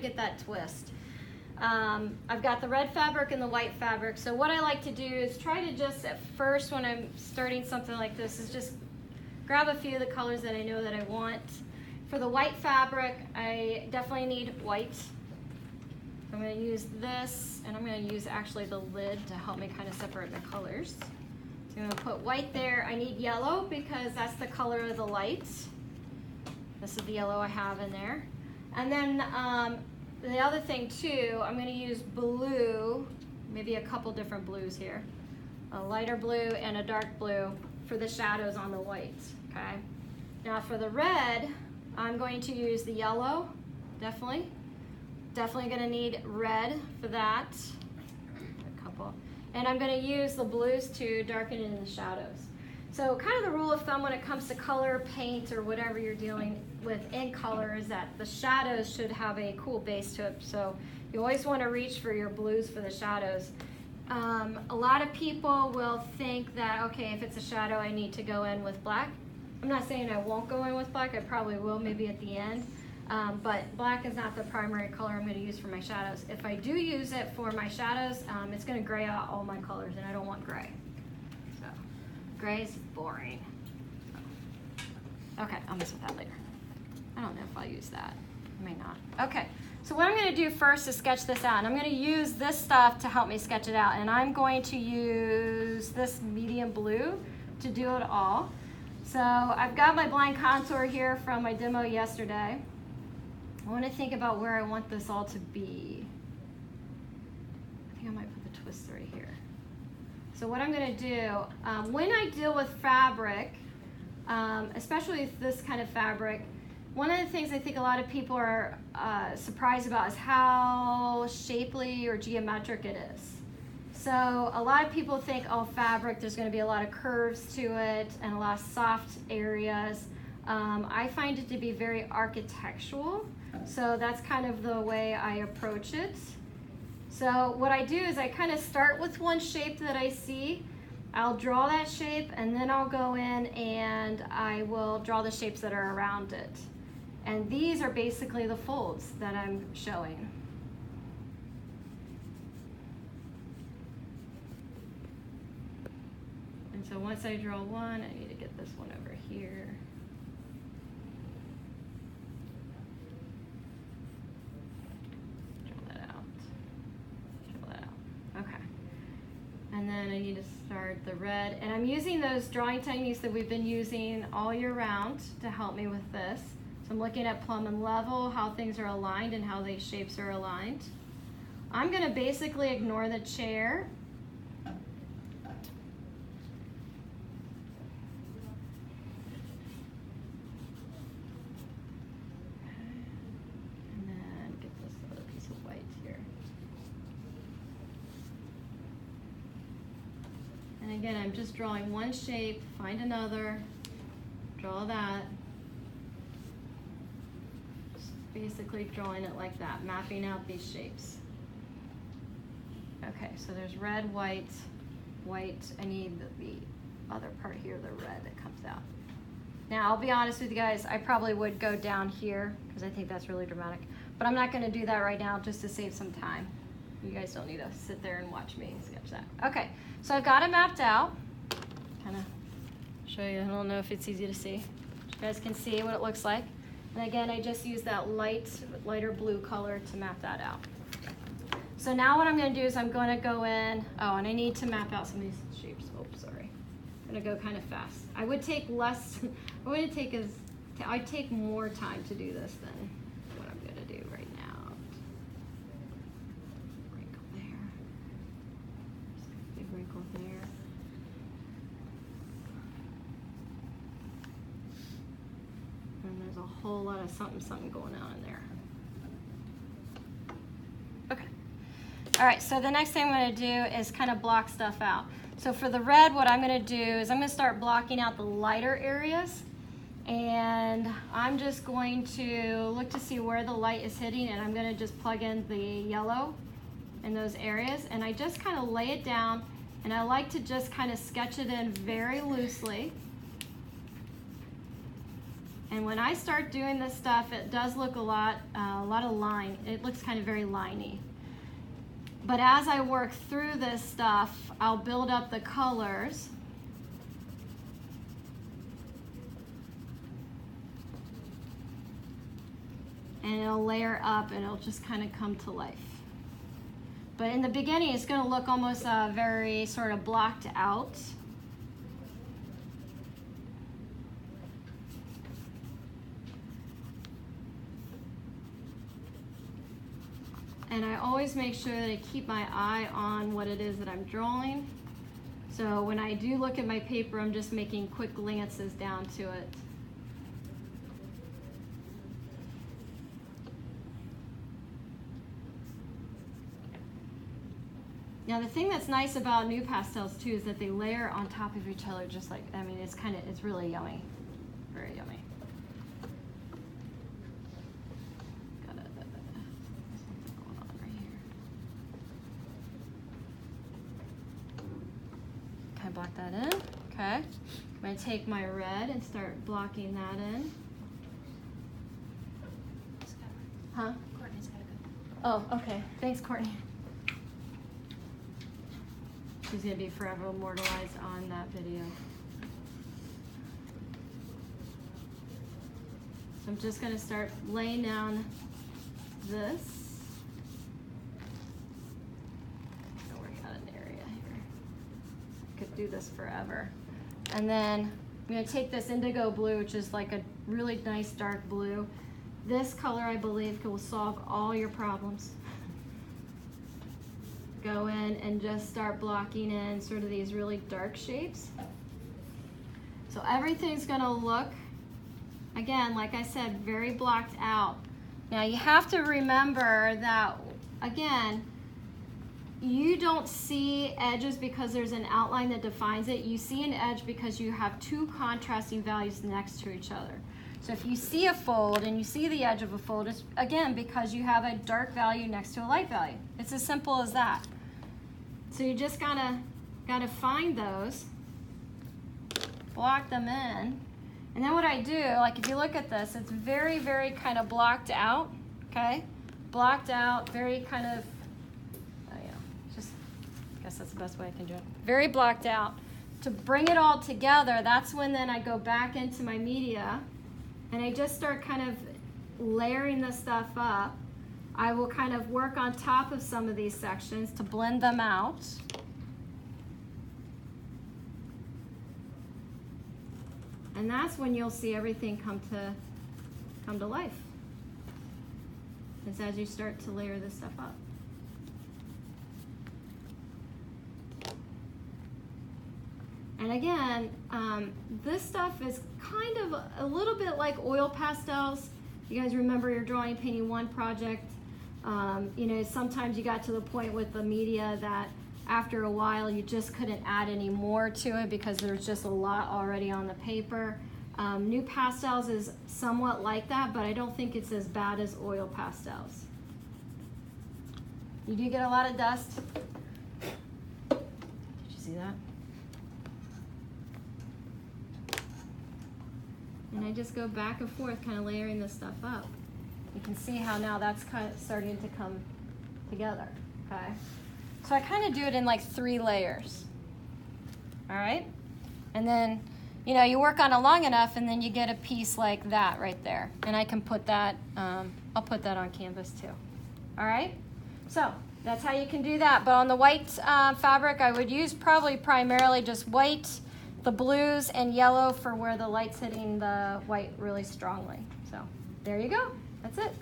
to get that twist. I've got the red fabric and the white fabric. So what I like to do is try to just at first when I'm starting something like this is just grab a few of the colors that I know that I want. For the white fabric, I definitely need white. I'm going to use this, and I'm going to use actually the lid to help me kind of separate the colors. So I'm going to put white there. I need yellow because that's the color of the light. This is the yellow I have in there. And then the other thing too, I'm going to use blue, maybe a couple different blues here. A lighter blue and a dark blue for the shadows on the white, okay? Now for the red, I'm going to use the yellow, definitely. Definitely going to need red for that, a couple. And I'm going to use the blues to darken in the shadows. So kind of the rule of thumb when it comes to color, paint, or whatever you're dealing with in color is that the shadows should have a cool base to it. So you always want to reach for your blues for the shadows. A lot of people will think that, okay, if it's a shadow, I need to go in with black. I'm not saying I won't go in with black. I probably will maybe at the end. But black is not the primary color I'm going to use for my shadows. If I do use it for my shadows, it's going to gray out all my colors, and I don't want gray. So gray is boring. So, okay, I'll mess with that later. I don't know if I'll use that. I may not. Okay, so what I'm going to do first is sketch this out. And I'm going to use this stuff to help me sketch it out. And I'm going to use this medium blue to do it all. So I've got my blind contour here from my demo yesterday. I want to think about where I want this all to be. I think I might put the twist right here. So what I'm going to do, when I deal with fabric, especially with this kind of fabric, one of the things I think a lot of people are surprised about is how shapely or geometric it is. So a lot of people think, oh, fabric, there's going to be a lot of curves to it and a lot of soft areas. I find it to be very architectural. So that's kind of the way I approach it. So what I do is I kind of start with one shape that I see. I'll draw that shape and then I'll go in and I will draw the shapes that are around it. And these are basically the folds that I'm showing. And so once I draw one, I need to get this one over here. And then I need to start the red. And I'm using those drawing techniques that we've been using all year round to help me with this. So I'm looking at plumb and level, how things are aligned and how these shapes are aligned. I'm going to basically ignore the chair. And then get this other piece of white here. And again, I'm just drawing one shape, find another, draw that. Just basically drawing it like that, mapping out these shapes. Okay, so there's red, white, white. I need the other part here, the red that comes out. Now, I'll be honest with you guys, I probably would go down here because I think that's really dramatic. But I'm not going to do that right now just to save some time. You guys don't need to sit there and watch me sketch that. Okay, so I've got it mapped out. Kind of show you, I don't know if it's easy to see. You guys can see what it looks like. And again, I just use that lighter blue color to map that out. So now what I'm going to do is I'm going to go in, oh, and I need to map out some of these shapes. Oh, sorry. I'm going to go kind of fast. I would take less, I'd take more time to do this than what I'm going to do right now. Wrinkle there. Big wrinkle there. And there's a whole lot of something going on in there. Okay. All right, so the next thing I'm going to do is kind of block stuff out. So for the red, what I'm going to do is I'm going to start blocking out the lighter areas. And I'm just going to look to see where the light is hitting, and I'm going to just plug in the yellow in those areas. And I just kind of lay it down, and I like to just kind of sketch it in very loosely. And when I start doing this stuff, it does look a lot of line. It looks kind of very liney. But as I work through this stuff, I'll build up the colors. And it'll layer up and it'll just kind of come to life. But in the beginning, it's going to look almost very sort of blocked out. And I always make sure that I keep my eye on what it is that I'm drawing. So when I do look at my paper, I'm just making quick glances down to it. Now the thing that's nice about Nupastels too is that they layer on top of each other just like, I mean, it's really yummy. Very yummy. Got something going on right here. Okay, block that in. Okay. I'm gonna take my red and start blocking that in. Huh? Courtney's gotta go. Oh, okay. Thanks, Courtney. She's gonna be forever immortalized on that video. So I'm just gonna start laying down this. I'll work out an area here. I could do this forever. And then I'm gonna take this indigo blue, which is like a really nice dark blue. This color, I believe, will solve all your problems. Go in and just start blocking in sort of these really dark shapes. So everything's gonna look, again, like I said, very blocked out. Now you have to remember that, again, you don't see edges because there's an outline that defines it. You see an edge because you have two contrasting values next to each other. So if you see a fold and you see the edge of a fold, it's again because you have a dark value next to a light value. It's as simple as that. So you just gotta find those, block them in, and then what I do, like if you look at this, it's very, very kind of blocked out, okay? Blocked out, very kind of, just, I guess that's the best way I can do it. Very blocked out. To bring it all together, that's when then I go back into my media and I just start kind of layering this stuff up. I will kind of work on top of some of these sections to blend them out. And that's when you'll see everything come to life. It's as you start to layer this stuff up. And again, this stuff is kind of a little bit like oil pastels. You guys remember your drawing and painting one project. You know, sometimes you got to the point with the media that after a while you just couldn't add any more to it because there's just a lot already on the paper. Nupastels is somewhat like that, but I don't think it's as bad as oil pastels. You do get a lot of dust. Did you see that? And I just go back and forth, kind of layering this stuff up. You can see how now that's kind of starting to come together, okay? So I kind of do it in like 3 layers, all right? And then, you know, you work on it long enough and then you get a piece like that right there. And I can put that, I'll put that on canvas too, all right? So that's how you can do that. But on the white fabric, I would use probably primarily just white, the blues, and yellow for where the light's hitting the white really strongly. So there you go. That's it.